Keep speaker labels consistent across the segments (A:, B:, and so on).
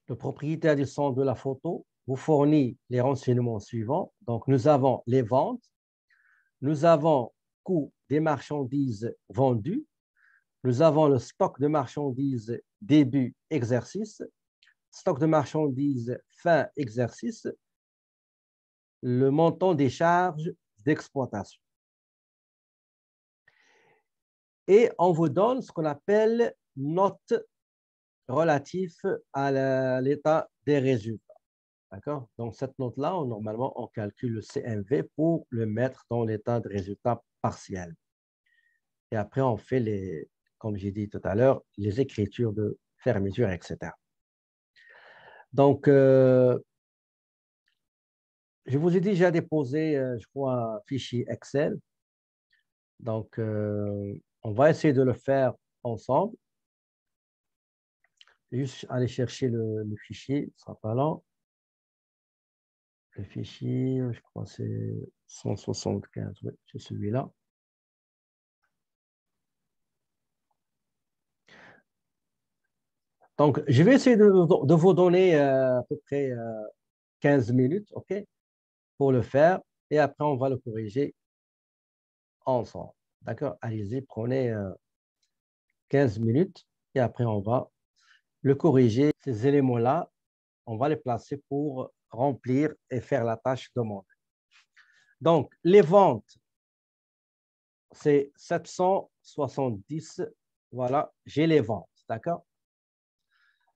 A: Le propriétaire du centre de la photo vous fournit les renseignements suivants. Donc, nous avons les ventes, nous avons coût des marchandises vendues, nous avons le stock de marchandises début exercice, stock de marchandises fin exercice, le montant des charges d'exploitation. Et on vous donne ce qu'on appelle note relative à l'état des résultats. D'accord? Donc, cette note-là, normalement, on calcule le CMV pour le mettre dans l'état de résultat partiel. Et après, on fait, comme j'ai dit tout à l'heure, les écritures de fermeture, etc. Donc, je vous ai déjà déposé, je crois, un fichier Excel. Donc, on va essayer de le faire ensemble. Juste aller chercher le fichier, ce ne sera pas lent. Le fichier, je crois que c'est 175, oui, c'est celui-là. Donc, je vais essayer de vous donner à peu près 15 minutes, OK, pour le faire. Et après, on va le corriger ensemble. D'accord? Allez-y, prenez 15 minutes. Et après, on va le corriger. Ces éléments-là, on va les placer pour remplir et faire la tâche demandée. Donc, les ventes, c'est 770. Voilà, j'ai les ventes. D'accord?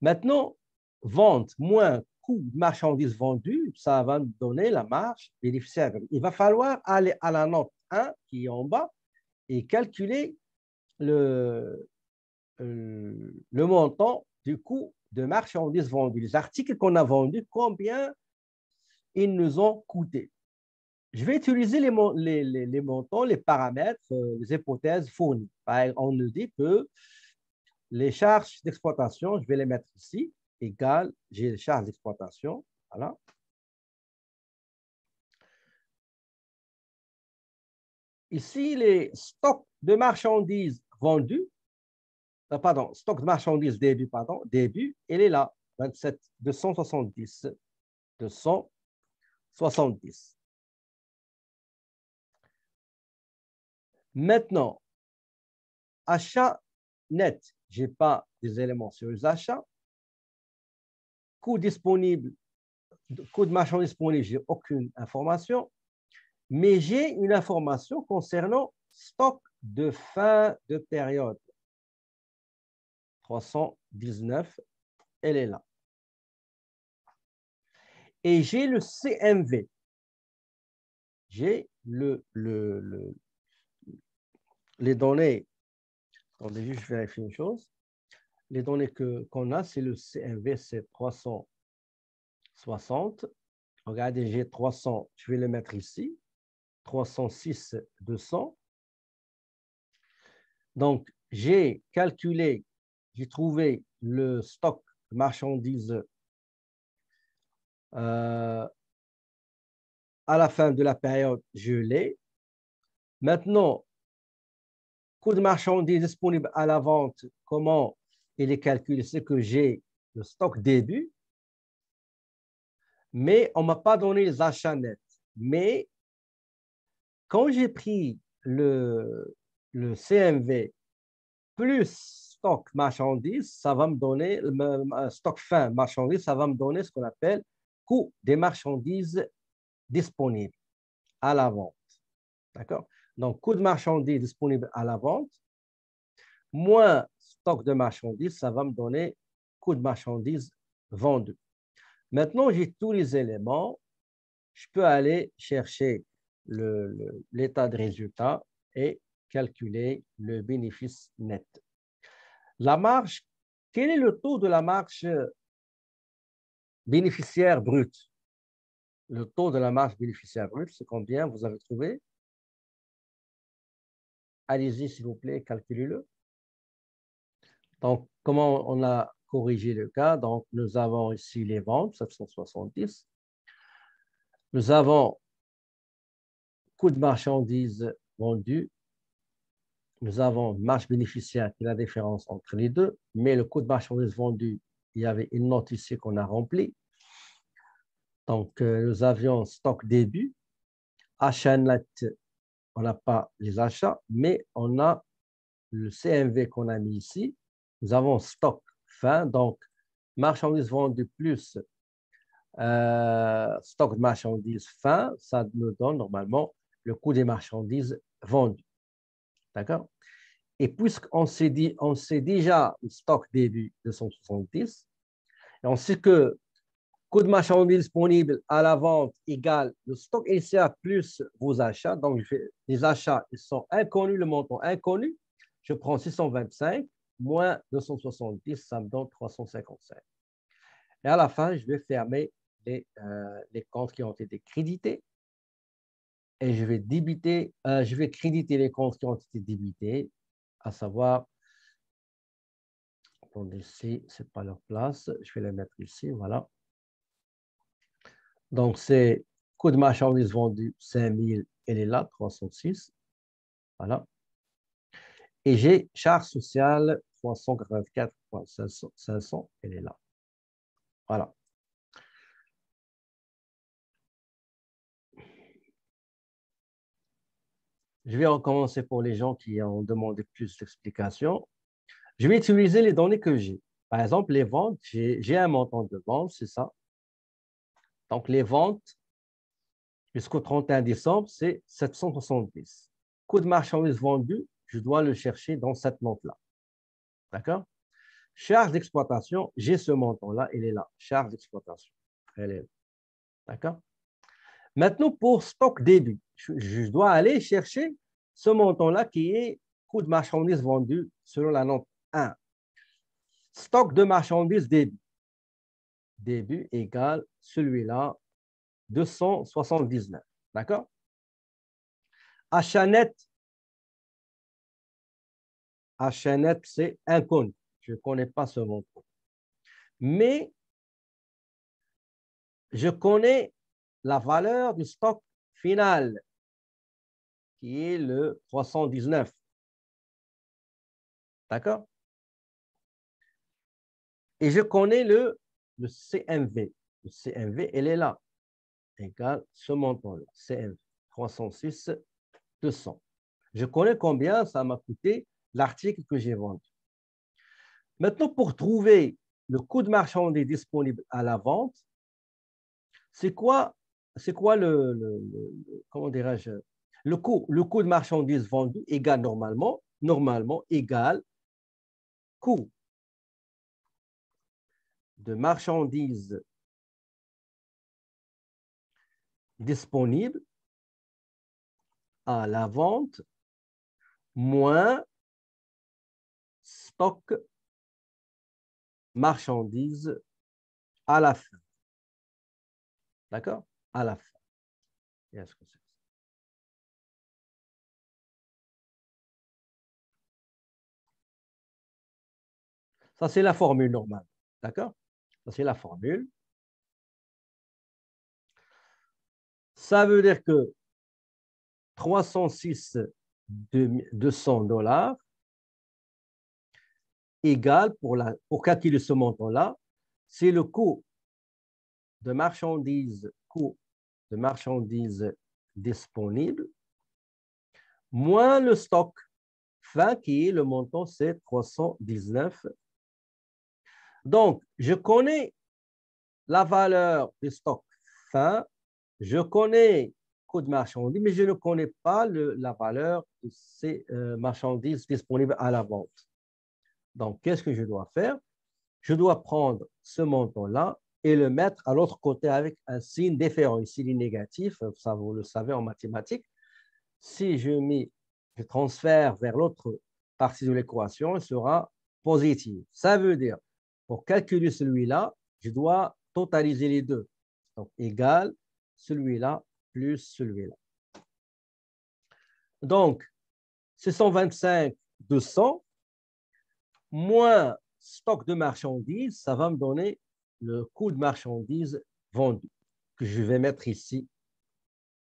A: Maintenant, vente moins coût de marchandises vendues, ça va me donner la marge bénéficiaire. Il va falloir aller à la note 1 qui est en bas et calculer le montant du coût de marchandises vendues. Les articles qu'on a vendus, combien ils nous ont coûté. Je vais utiliser les montants, les paramètres, les hypothèses fournies. On nous dit que les charges d'exploitation, je vais les mettre ici, égale, j'ai les charges d'exploitation, voilà. Ici, les stocks de marchandises vendues, pardon, stock de marchandises début, pardon, début, il est là, 27, 270, 270. Maintenant, achat net, je n'ai pas des éléments sur les achats. Coût disponible, coût de marchandises disponible, je n'ai aucune information. Mais j'ai une information concernant stock de fin de période. 319, elle est là. Et j'ai le CMV. J'ai les données. Attendez, juste je vérifie une chose. Les données qu'on a, c'est le CMV, c'est 360. Regardez, j'ai 300, je vais le mettre ici. 306, 200. Donc, j'ai calculé, j'ai trouvé le stock de marchandises à la fin de la période, je l'ai. Maintenant, coût de marchandises disponible à la vente, comment il est calculé? C'est que j'ai le stock début, mais on ne m'a pas donné les achats nets. Mais quand j'ai pris le CMV plus stock marchandises, ça va me donner, stock fin marchandises, ça va me donner ce qu'on appelle coût des marchandises disponibles à la vente. D'accord? Donc, coût de marchandises disponibles à la vente, moins stock de marchandises, ça va me donner coût de marchandises vendues. Maintenant, j'ai tous les éléments. Je peux aller chercher l'état de résultat et calculer le bénéfice net. La marge, quel est le taux de la marge bénéficiaire brute? Le taux de la marge bénéficiaire brute, c'est combien vous avez trouvé? Allez-y, s'il vous plaît, calculez-le. Donc, comment on a corrigé le cas? Donc, nous avons ici les ventes, 770. Nous avons coût de marchandises vendues. Nous avons marge bénéficiaire qui est la différence entre les deux, mais le coût de marchandises vendues, il y avait une note ici qu'on a remplie. Donc, nous avions stock début, achat net, on n'a pas les achats, mais on a le CMV qu'on a mis ici. Nous avons stock fin, donc marchandises vendues plus stock de marchandises fin, ça nous donne normalement le coût des marchandises vendues. D'accord? Et puisqu'on s'est dit, on sait déjà le stock début 270, et on sait que coût de marchandises disponibles à la vente égale le stock initial plus vos achats. Donc, les achats, ils sont inconnus, le montant inconnu. Je prends 625 moins 270, ça me donne 355. Et à la fin, je vais fermer les comptes qui ont été crédités et je vais créditer les comptes qui ont été débités, à savoir, attendez, ici, ce n'est pas leur place, je vais les mettre ici, voilà. Donc, c'est coût de marchandises vendues, 5000, elle est là, 306, voilà. Et j'ai charge sociale, 384,500, elle est là. Voilà. Je vais recommencer pour les gens qui ont demandé plus d'explications. Je vais utiliser les données que j'ai. Par exemple, les ventes, j'ai un montant de vente, c'est ça. Donc, les ventes jusqu'au 31 décembre, c'est 770. Coût de marchandises vendues, je dois le chercher dans cette note-là. D'accord? Charge d'exploitation, j'ai ce montant-là, il est là. Charge d'exploitation, elle est là. D'accord? Maintenant, pour stock début, je dois aller chercher ce montant-là qui est coût de marchandises vendues selon la note 1. Stock de marchandises début. Début égale celui-là, 279. D'accord? Achat net, c'est inconnu. Je ne connais pas ce montant. Mais je connais la valeur du stock final, qui est le 319. D'accord? Et je connais le CMV. Le CMV, elle est là, égale ce montant-là, CMV, 306, 200. Je connais combien ça m'a coûté l'article que j'ai vendu. Maintenant, pour trouver le coût de marchandise disponible à la vente, c'est quoi comment dirais-je, le coût de marchandise vendue égale normalement égale coût de marchandises disponibles à la vente moins stock marchandises à la fin. D'accord? À la fin. Est-ce que c'est ça? C'est la formule normale. D'accord? Ça, c'est la formule. Ça veut dire que 306 $200 égale, pour calculer ce montant-là, c'est le coût de marchandises disponibles moins le stock fin qui est le montant, c'est 319. Donc, je connais la valeur du stock fin, je connais le coût de marchandises, mais je ne connais pas la valeur de ces marchandises disponibles à la vente. Donc, qu'est-ce que je dois faire? Je dois prendre ce montant-là et le mettre à l'autre côté avec un signe différent. Ici, il est négatif, ça vous le savez en mathématiques. Si je transfère vers l'autre partie de l'équation, il sera positif. Ça veut dire, pour calculer celui-là, je dois totaliser les deux. Donc, égal celui-là plus celui-là. Donc, 625, 200, moins stock de marchandises, ça va me donner le coût de marchandises vendues que je vais mettre ici.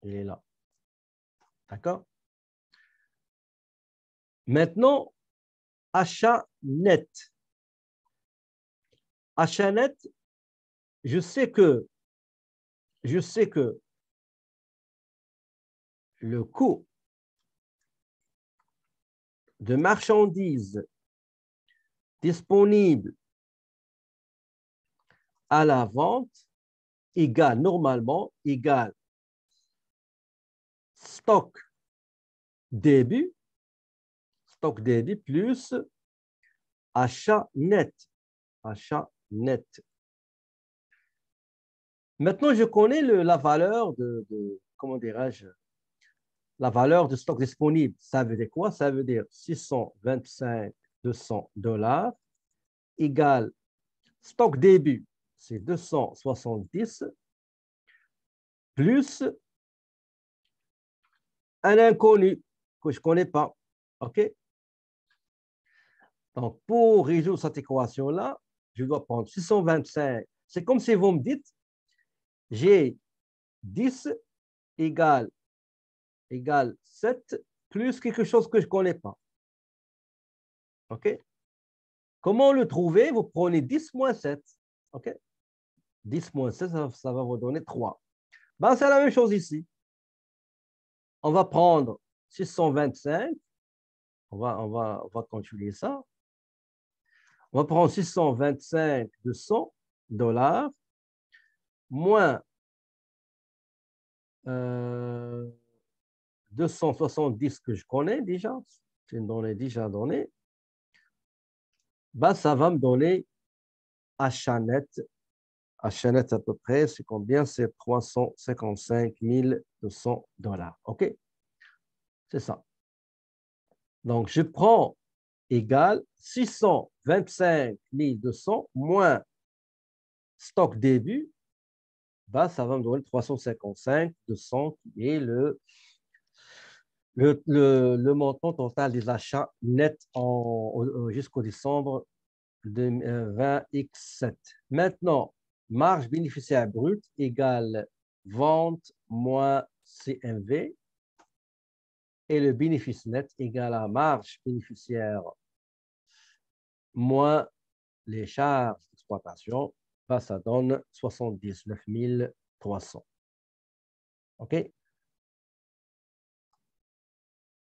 A: Il est là. D'accord? Maintenant, achat net. Achat net, je sais que le coût de marchandises disponibles à la vente égale normalement stock début plus achat net. Achat net. Maintenant, je connais la valeur comment dirais-je, la valeur de stock disponible. Ça veut dire quoi? Ça veut dire 625 $200 égale stock début, c'est 270 plus un inconnu que je ne connais pas. OK? Donc, pour résoudre cette équation-là, je dois prendre 625. C'est comme si vous me dites, j'ai 10 égale 7 plus quelque chose que je ne connais pas. OK? Comment le trouver? Vous prenez 10 moins 7. OK? 10 moins 7, ça va vous donner 3. Ben, c'est la même chose ici. On va prendre 625. On va calculer ça. On va prendre 625 $200 moins 270 que je connais déjà. C'est une donnée déjà donnée. Ben, ça va me donner achat net. Achat net à peu près, c'est combien? C'est 355 $200. OK? C'est ça. Donc, je prends égal 625 200 moins stock début, bah, ça va me donner 355 200 qui est le montant total des achats nets jusqu'au décembre 20X7. Maintenant, marge bénéficiaire brute égale vente moins CMV et le bénéfice net égale à marge bénéficiaire moins les charges d'exploitation, ça donne 79 300. OK?